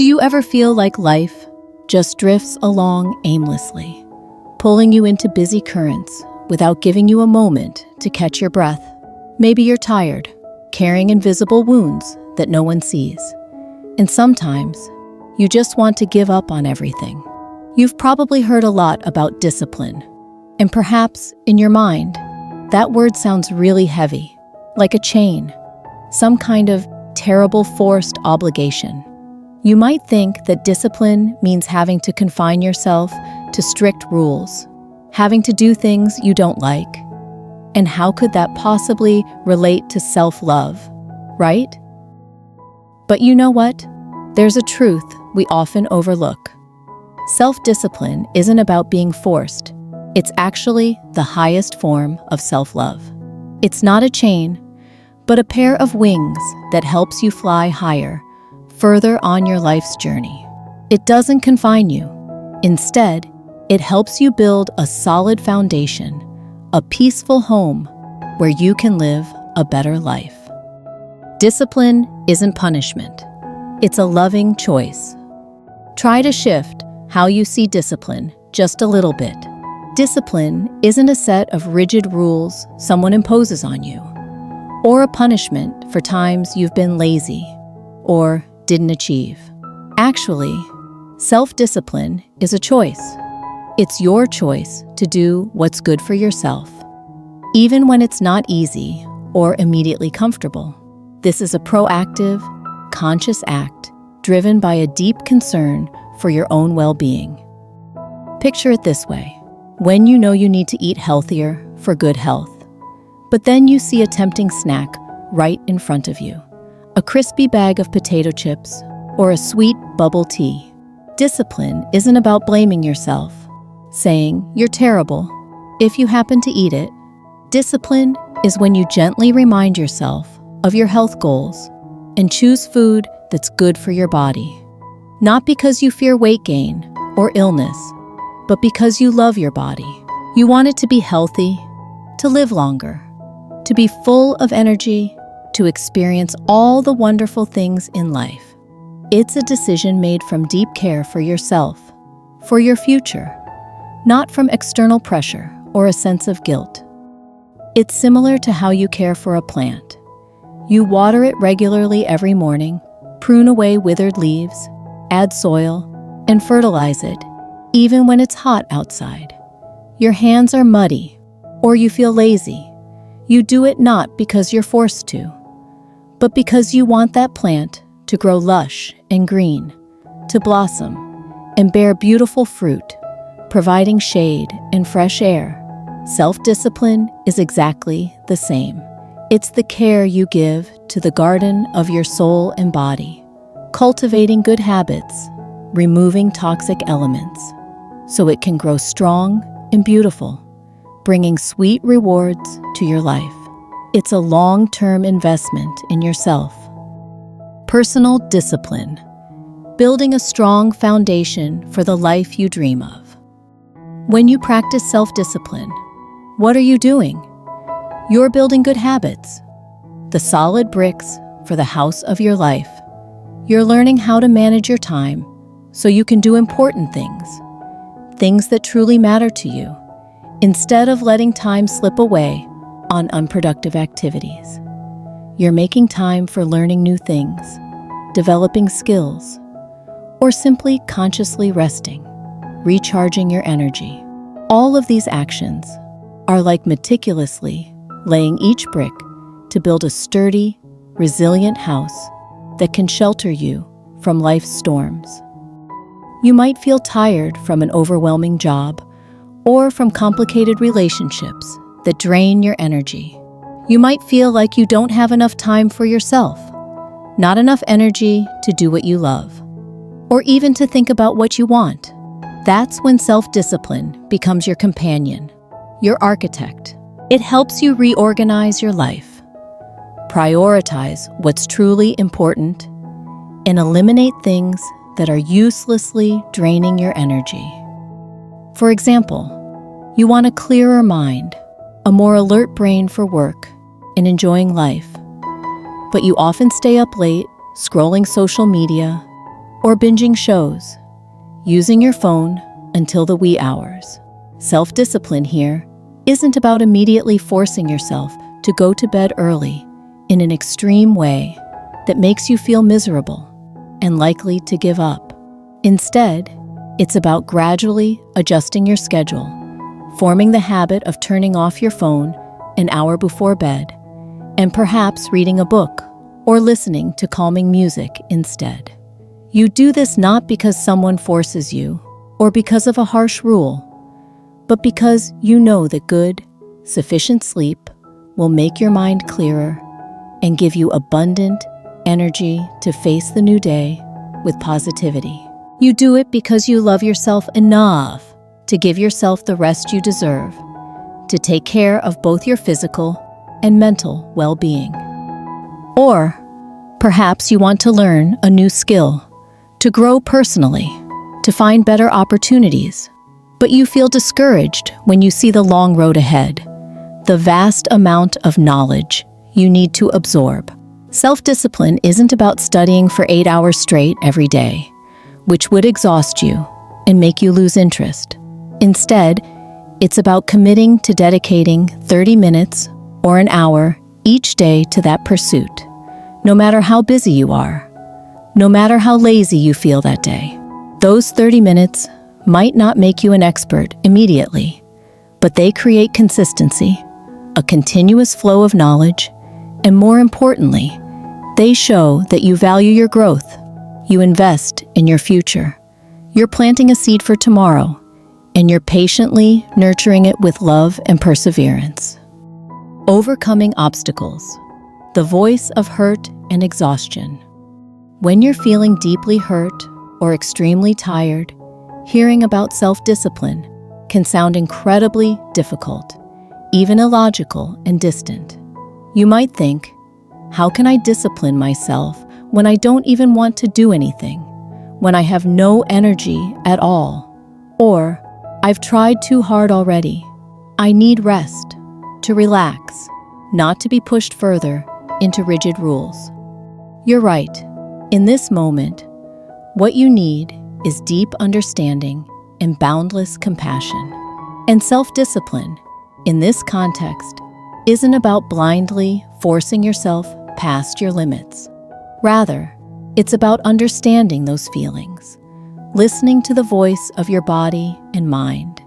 Do you ever feel like life just drifts along aimlessly, pulling you into busy currents without giving you a moment to catch your breath? Maybe you're tired, carrying invisible wounds that no one sees. And sometimes, you just want to give up on everything. You've probably heard a lot about discipline, and perhaps, in your mind, that word sounds really heavy, like a chain, some kind of terrible forced obligation. You might think that discipline means having to confine yourself to strict rules, having to do things you don't like. And how could that possibly relate to self-love, right? But you know what? There's a truth we often overlook. Self-discipline isn't about being forced. It's actually the highest form of self-love. It's not a chain, but a pair of wings that helps you fly higher, further on your life's journey. It doesn't confine you. Instead, it helps you build a solid foundation, a peaceful home where you can live a better life. Discipline isn't punishment. It's a loving choice. Try to shift how you see discipline just a little bit. Discipline isn't a set of rigid rules someone imposes on you, or a punishment for times you've been lazy or didn't achieve. Actually, self-discipline is a choice. It's your choice to do what's good for yourself, even when it's not easy or immediately comfortable. This is a proactive, conscious act driven by a deep concern for your own well-being. Picture it this way. When you know you need to eat healthier for good health, but then you see a tempting snack right in front of you, a crispy bag of potato chips or a sweet bubble tea. Discipline isn't about blaming yourself, saying you're terrible if you happen to eat it. Discipline is when you gently remind yourself of your health goals and choose food that's good for your body. Not because you fear weight gain or illness, but because you love your body. You want it to be healthy, to live longer, to be full of energy, to experience all the wonderful things in life. It's a decision made from deep care for yourself, for your future, not from external pressure or a sense of guilt. It's similar to how you care for a plant. You water it regularly every morning, prune away withered leaves, add soil, and fertilize it, even when it's hot outside. Your hands are muddy, or you feel lazy. You do it not because you're forced to, but because you want that plant to grow lush and green, to blossom and bear beautiful fruit, providing shade and fresh air. Self-discipline is exactly the same. It's the care you give to the garden of your soul and body, cultivating good habits, removing toxic elements, so it can grow strong and beautiful, bringing sweet rewards to your life. It's a long-term investment in yourself. Personal discipline, building a strong foundation for the life you dream of. When you practice self-discipline, what are you doing? You're building good habits, the solid bricks for the house of your life. You're learning how to manage your time so you can do important things that truly matter to you, instead of letting time slip away on unproductive activities. You're making time for learning new things, developing skills, or simply consciously resting, recharging your energy. All of these actions are like meticulously laying each brick to build a sturdy, resilient house that can shelter you from life's storms. You might feel tired from an overwhelming job or from complicated relationships that drain your energy. You might feel like you don't have enough time for yourself, not enough energy to do what you love, or even to think about what you want. That's when self-discipline becomes your companion, your architect. It helps you reorganize your life, prioritize what's truly important, and eliminate things that are uselessly draining your energy. For example, you want a clearer mind, a more alert brain for work and enjoying life, but you often stay up late scrolling social media, or binging shows, using your phone until the wee hours. Self-discipline here isn't about immediately forcing yourself to go to bed early in an extreme way that makes you feel miserable and likely to give up. Instead, it's about gradually adjusting your schedule, forming the habit of turning off your phone an hour before bed, and perhaps reading a book or listening to calming music instead. You do this not because someone forces you or because of a harsh rule, but because you know that good, sufficient sleep will make your mind clearer and give you abundant energy to face the new day with positivity. You do it because you love yourself enough to give yourself the rest you deserve, to take care of both your physical and mental well-being. Or perhaps you want to learn a new skill, to grow personally, to find better opportunities, but you feel discouraged when you see the long road ahead, the vast amount of knowledge you need to absorb. Self-discipline isn't about studying for 8 hours straight every day, which would exhaust you and make you lose interest. Instead, it's about committing to dedicating 30 minutes or an hour each day to that pursuit, no matter how busy you are, no matter how lazy you feel that day. Those 30 minutes might not make you an expert immediately, but they create consistency, a continuous flow of knowledge, and more importantly, they show that you value your growth, you invest in your future, you're planting a seed for tomorrow, and you're patiently nurturing it with love and perseverance. Overcoming obstacles, the voice of hurt and exhaustion. When you're feeling deeply hurt or extremely tired, hearing about self-discipline can sound incredibly difficult, even illogical and distant. You might think, how can I discipline myself when I don't even want to do anything, when I have no energy at all? Or, I've tried too hard already. I need rest, to relax, not to be pushed further into rigid rules. You're right. In this moment, what you need is deep understanding and boundless compassion. And self-discipline, in this context, isn't about blindly forcing yourself past your limits. Rather, it's about understanding those feelings, listening to the voice of your body and mind,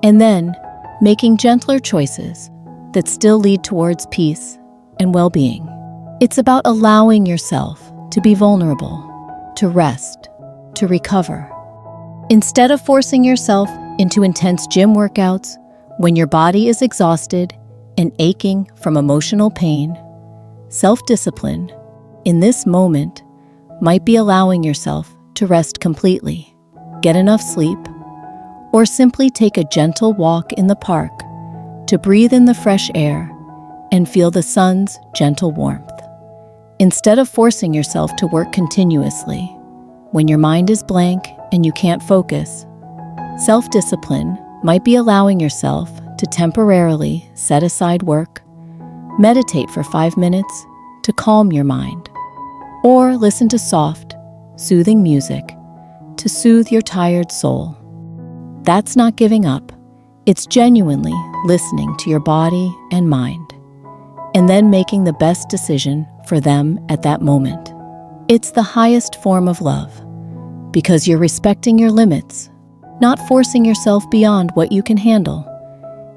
and then making gentler choices that still lead towards peace and well-being. It's about allowing yourself to be vulnerable, to rest, to recover. Instead of forcing yourself into intense gym workouts when your body is exhausted and aching from emotional pain, self-discipline, in this moment, might be allowing yourself to rest completely, get enough sleep, or simply take a gentle walk in the park to breathe in the fresh air and feel the sun's gentle warmth. Instead of forcing yourself to work continuously, when your mind is blank and you can't focus, self-discipline might be allowing yourself to temporarily set aside work, meditate for 5 minutes to calm your mind, or listen to soft, soothing music to soothe your tired soul. That's not giving up. It's genuinely listening to your body and mind, and then making the best decision for them at that moment. It's the highest form of love, because you're respecting your limits, not forcing yourself beyond what you can handle,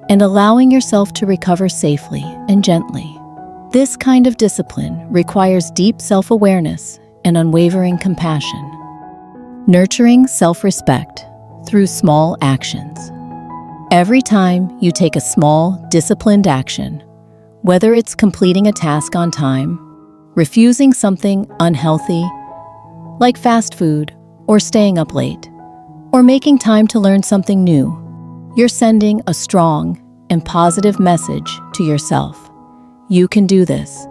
and allowing yourself to recover safely and gently. This kind of discipline requires deep self-awareness and unwavering compassion. Nurturing self-respect through small actions. Every time you take a small, disciplined action, whether it's completing a task on time, refusing something unhealthy, like fast food, or staying up late, or making time to learn something new, you're sending a strong and positive message to yourself. You can do this,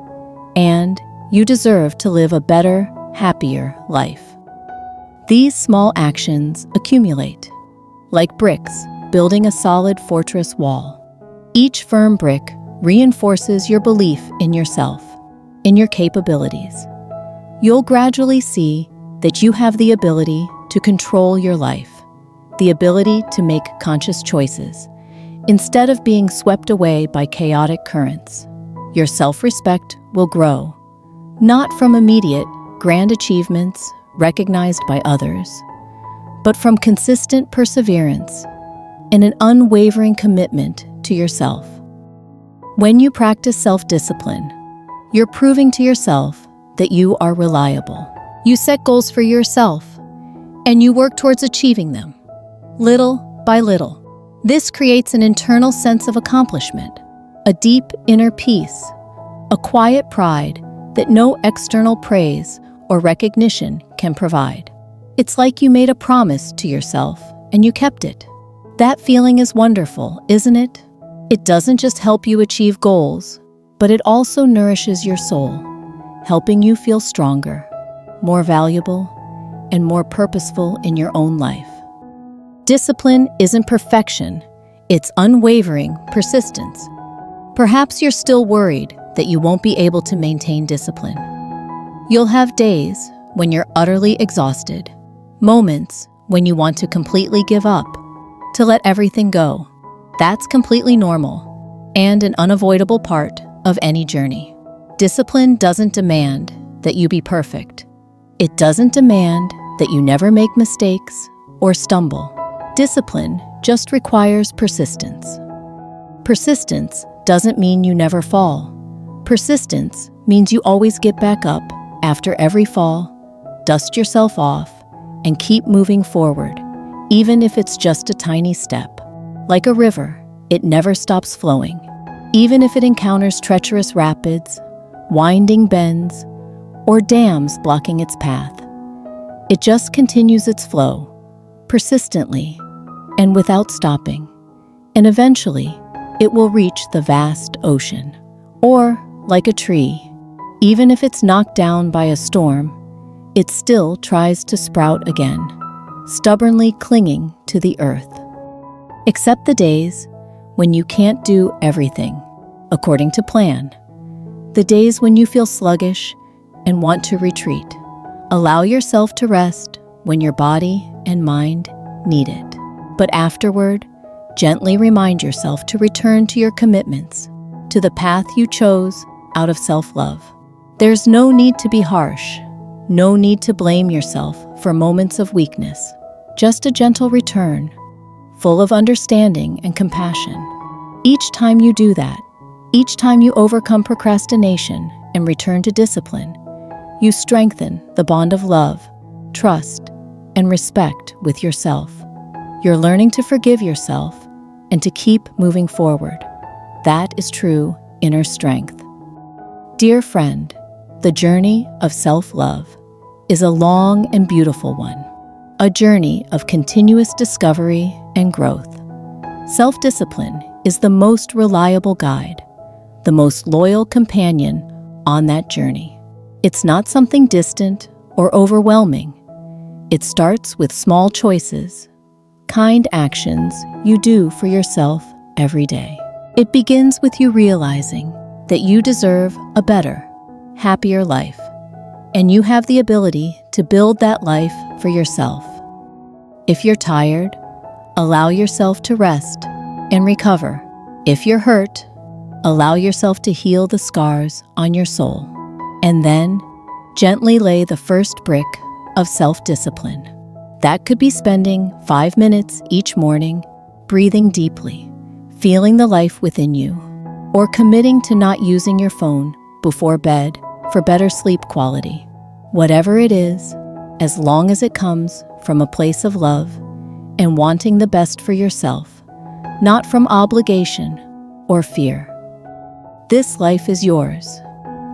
and you deserve to live a better, happier life. These small actions accumulate, like bricks building a solid fortress wall. Each firm brick reinforces your belief in yourself, in your capabilities. You'll gradually see that you have the ability to control your life, the ability to make conscious choices, instead of being swept away by chaotic currents. Your self-respect will grow, not from immediate, grand achievements recognized by others, but from consistent perseverance and an unwavering commitment to yourself. When you practice self-discipline, you're proving to yourself that you are reliable. You set goals for yourself, and you work towards achieving them, little by little. This creates an internal sense of accomplishment, a deep inner peace, a quiet pride that no external praise or recognition can provide. It's like you made a promise to yourself and you kept it. That feeling is wonderful, isn't it? It doesn't just help you achieve goals, but it also nourishes your soul, helping you feel stronger, more valuable, and more purposeful in your own life. Discipline isn't perfection, it's unwavering persistence. Perhaps you're still worried that you won't be able to maintain discipline. You'll have days when you're utterly exhausted, moments when you want to completely give up, to let everything go. That's completely normal and an unavoidable part of any journey. Discipline doesn't demand that you be perfect. It doesn't demand that you never make mistakes or stumble. Discipline just requires persistence. Persistence doesn't mean you never fall. Persistence means you always get back up after every fall, dust yourself off, and keep moving forward, even if it's just a tiny step. Like a river, it never stops flowing, even if it encounters treacherous rapids, winding bends, or dams blocking its path. It just continues its flow, persistently and without stopping, and eventually it will reach the vast ocean. Or, like a tree, even if it's knocked down by a storm, it still tries to sprout again, stubbornly clinging to the earth. Accept the days when you can't do everything according to plan, the days when you feel sluggish and want to retreat. Allow yourself to rest when your body and mind need it. But afterward, gently remind yourself to return to your commitments, to the path you chose out of self-love. There's no need to be harsh, no need to blame yourself for moments of weakness, just a gentle return, full of understanding and compassion. Each time you do that, each time you overcome procrastination and return to discipline, you strengthen the bond of love, trust, and respect with yourself. You're learning to forgive yourself and to keep moving forward. That is true inner strength. Dear friend, the journey of self-love is a long and beautiful one, a journey of continuous discovery and growth. Self-discipline is the most reliable guide, the most loyal companion on that journey. It's not something distant or overwhelming. It starts with small choices, kind actions you do for yourself every day. It begins with you realizing that you deserve a better, happier life, and you have the ability to build that life for yourself. If you're tired, allow yourself to rest and recover. If you're hurt, allow yourself to heal the scars on your soul, and then gently lay the first brick of self-discipline. That could be spending 5 minutes each morning, breathing deeply, feeling the life within you, or committing to not using your phone before bed for better sleep quality. Whatever it is, as long as it comes from a place of love and wanting the best for yourself, not from obligation or fear. This life is yours,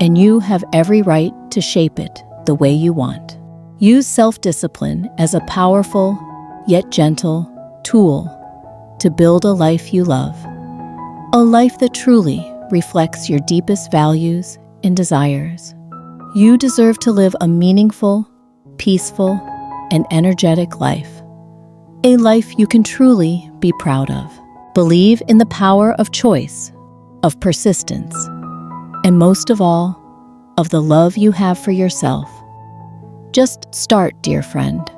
and you have every right to shape it the way you want. Use self-discipline as a powerful, yet gentle, tool to build a life you love, a life that truly reflects your deepest values and desires. You deserve to live a meaningful, peaceful, and energetic life, a life you can truly be proud of. Believe in the power of choice, of persistence, and most of all, of the love you have for yourself. Just start, dear friend.